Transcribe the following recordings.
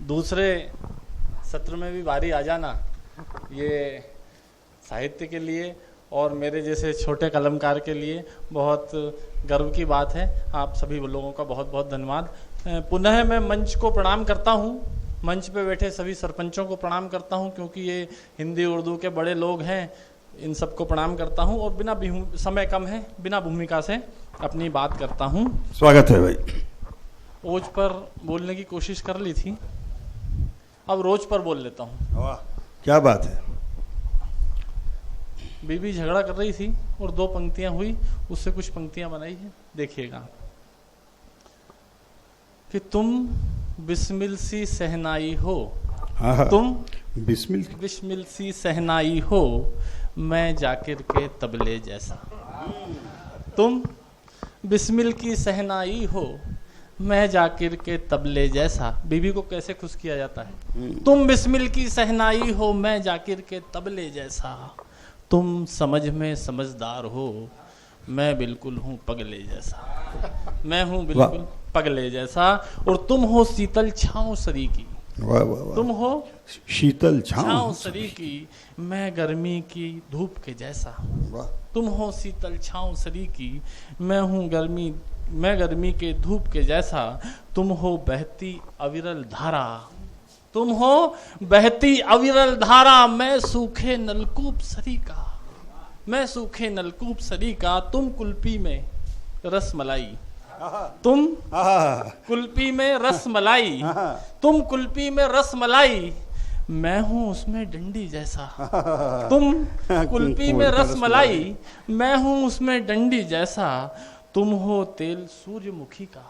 दूसरे सत्र में भी बारी आ जाना, ये साहित्य के लिए और मेरे जैसे छोटे कलमकार के लिए बहुत गर्व की बात है। आप सभी लोगों का बहुत बहुत धन्यवाद। पुनः मैं मंच को प्रणाम करता हूँ, मंच पे बैठे सभी सरपंचों को प्रणाम करता हूँ, क्योंकि ये हिंदी उर्दू के बड़े लोग हैं, इन सबको प्रणाम करता हूँ। और बिना समय कम है, बिना भूमिका से अपनी बात करता हूँ। स्वागत है भाई। ओज पर बोलने की कोशिश कर ली थी, अब रोज पर बोल लेता हूँ। वाह, क्या बात है। बीबी झगड़ा कर रही थी और 2 पंक्तियां हुई, उससे कुछ पंक्तियां बनाई है, देखिएगा। कि तुम बिस्मिल सी सहनाई हो, तुम बिस्मिल सी सहनाई हो, मैं जाकिर के तबले जैसा। तुम बिस्मिल की सहनाई हो, मैं जाकिर के तबले जैसा। बीबी को कैसे खुश किया जाता है? तुम बिस्मिल की सहनाई हो, मैं जाकिर के तबले जैसा। तुम समझ में समझदार हो, मैं बिल्कुल हूँ पगले जैसा। मैं हूँ बिल्कुल पगले जैसा। और तुम हो शीतल छाँव सरी की, वाह वाह वाह। तुम हो शीतल छाँव सरी की, मैं गर्मी की धूप के जैसा। वाह। तुम हो शीतल छाँव सरी की, मैं गर्मी के धूप के जैसा। तुम हो बहती अविरल धारा, तुम हो बहती अविरल धारा, मैं सूखे नलकूप सरी का, मैं सूखे नलकूप सरी का। तुम कुल्फी में रस मलाई, तुम कुल्फी में रस मलाई, तुम कुल्फी में रस मलाई, मैं हूँ उसमें डंडी जैसा। तुम कुल्फी में रस मलाई, मैं हूँ उसमें डंडी जैसा। तुम हो तेल सूर्यमुखी का,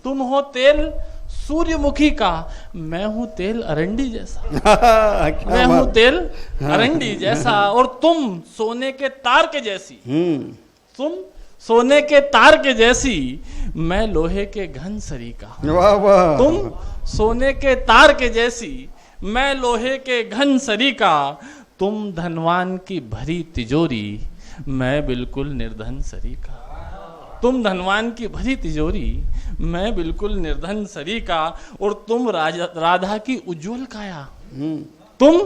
तुम हो तेल सूर्यमुखी का, मैं हूँ तेल अरंडी जैसा। मैं हूँ तेल अरंडी जैसा। और तुम सोने के तार के जैसी, तुम सोने के तार के जैसी, मैं लोहे के घन सरी का। वाह वाह। तुम सोने के तार के जैसी, मैं लोहे के घन सरी का। तुम धनवान की भरी तिजोरी, मैं बिल्कुल निर्धन सरी का। तुम धनवान की भरी तिजोरी, मैं बिल्कुल निर्धन सरी का। और तुम राधा की उज्जवल काया, तुम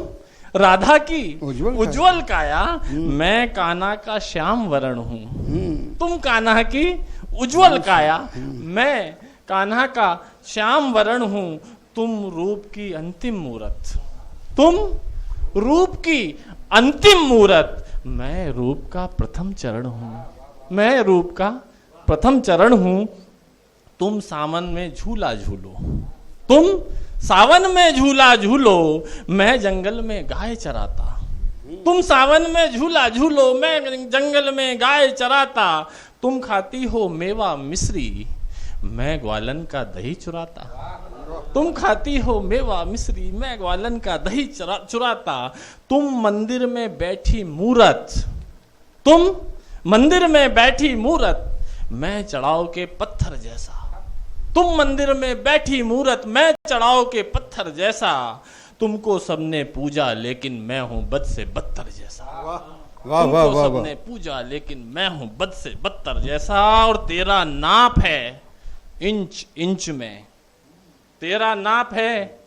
राधा की उज्जवल काया, मैं कान्हा का श्याम वरण हूँ। तुम कान्हा की उज्जवल काया, मैं कान्हा का श्याम वरण हूँ। तुम रूप की अंतिम मूरत, तुम रूप की अंतिम मूरत, मैं रूप का प्रथम चरण हूँ। मैं रूप का प्रथम चरण हूँ। तुम सावन में झूला झूलो, तुम सावन में झूला झूलो, मैं जंगल में गाय चराता। तुम सावन में झूला झूलो, मैं जंगल में गाय चराता। तुम खाती हो मेवा मिश्री, मैं ग्वालन का दही चुराता। तुम खाती हो मेवा मिश्री, मैं ग्वालन का दही चुराता। तुम मंदिर में बैठी मूरत, तुम मंदिर में बैठी मूरत, मैं चढ़ाव के पत्थर जैसा। तुम मंदिर में बैठी मूरत, मैं चढ़ाव के पत्थर जैसा। तुमको सबने पूजा लेकिन मैं हूँ बद से बदतर जैसा। वाह वाह वाह। सबने पूजा लेकिन मैं हूँ बद से बदतर जैसा। और तेरा नाप है इंच इंच में, तेरा नाप है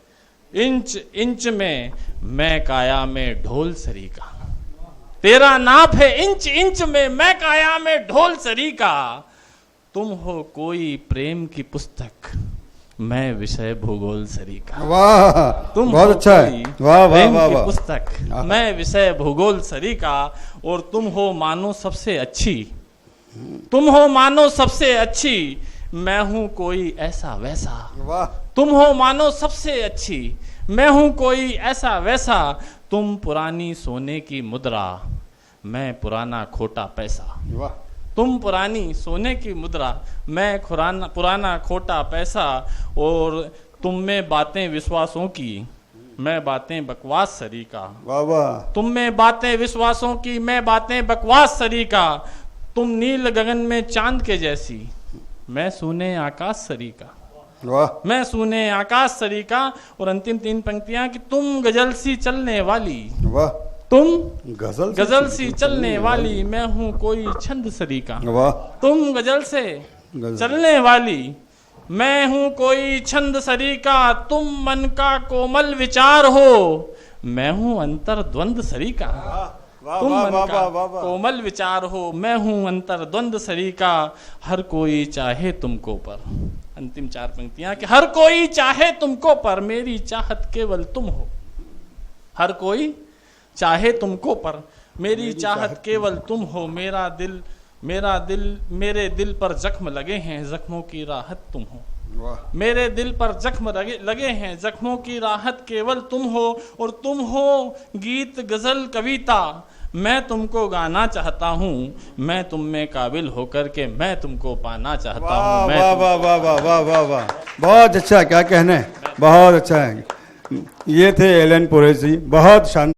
इंच इंच में, मैं काया में ढोल सरी का। तेरा नाप है इंच इंच में, मैं काया में ढोल सरी का। तुम हो कोई प्रेम की पुस्तक, मैं विषय भूगोल सरी का। वाह, तुम बहुत अच्छा है। वाह वाह वाह वाह। पुस्तक, मैं विषय भूगोल सरी का। और तुम हो मानो सबसे अच्छी, तुम हो मानो सबसे अच्छी, मैं हूँ कोई ऐसा वैसा। वाह। तुम हो मानो सबसे अच्छी, मैं हूँ कोई ऐसा वैसा। तुम पुरानी सोने की मुद्रा, मैं पुराना खोटा पैसा। वाह। तुम पुरानी सोने की मुद्रा, मैं पुराना खोटा पैसा। और तुम में बातें विश्वासों की, मैं बातें बकवास सरी का। वाह वाह। तुम में बातें विश्वासों की, मैं बातें बकवास सरी का। तुम नील गगन में चांद के जैसी, मैं सूने आकाश सरी का। वाह। मैं सूने आकाश सरी का। और अंतिम 3 पंक्तियां कि तुम गजल सी चलने वाली, वाह। तुम गजल सी चलने वाली, मैं हूँ कोई छंद सरी का। वाह। तुम गजल से चलने वाली, मैं हूं कोई छंद सरी का, तुम मन का कोमल विचार हो। मैं हूं अंतर द्वंद सरी का, तुम मन का कोमल विचार हो। मैं हूं अंतर द्वंद सरी का, हर कोई चाहे तुमको पर। अंतिम 4 पंक्तियां कि हर कोई चाहे तुमको पर, मेरी चाहत केवल तुम हो। हर कोई चाहे तुमको पर, मेरी चाहत केवल तुम हो। मेरे दिल पर जख्म लगे हैं, जख्मों की राहत तुम हो। मेरे दिल पर जख्म लगे हैं, जख्मों की राहत केवल तुम हो। और तुम हो गीत गजल कविता, मैं तुमको गाना चाहता हूँ। मैं तुम में काबिल होकर के मैं तुमको पाना चाहता हूँ। वाह वाह वाह वाह वाह वाह वाह, बहुत अच्छा, क्या कहने, बहुत अच्छा है। ये थे एलन कुरैशी, बहुत शानदार।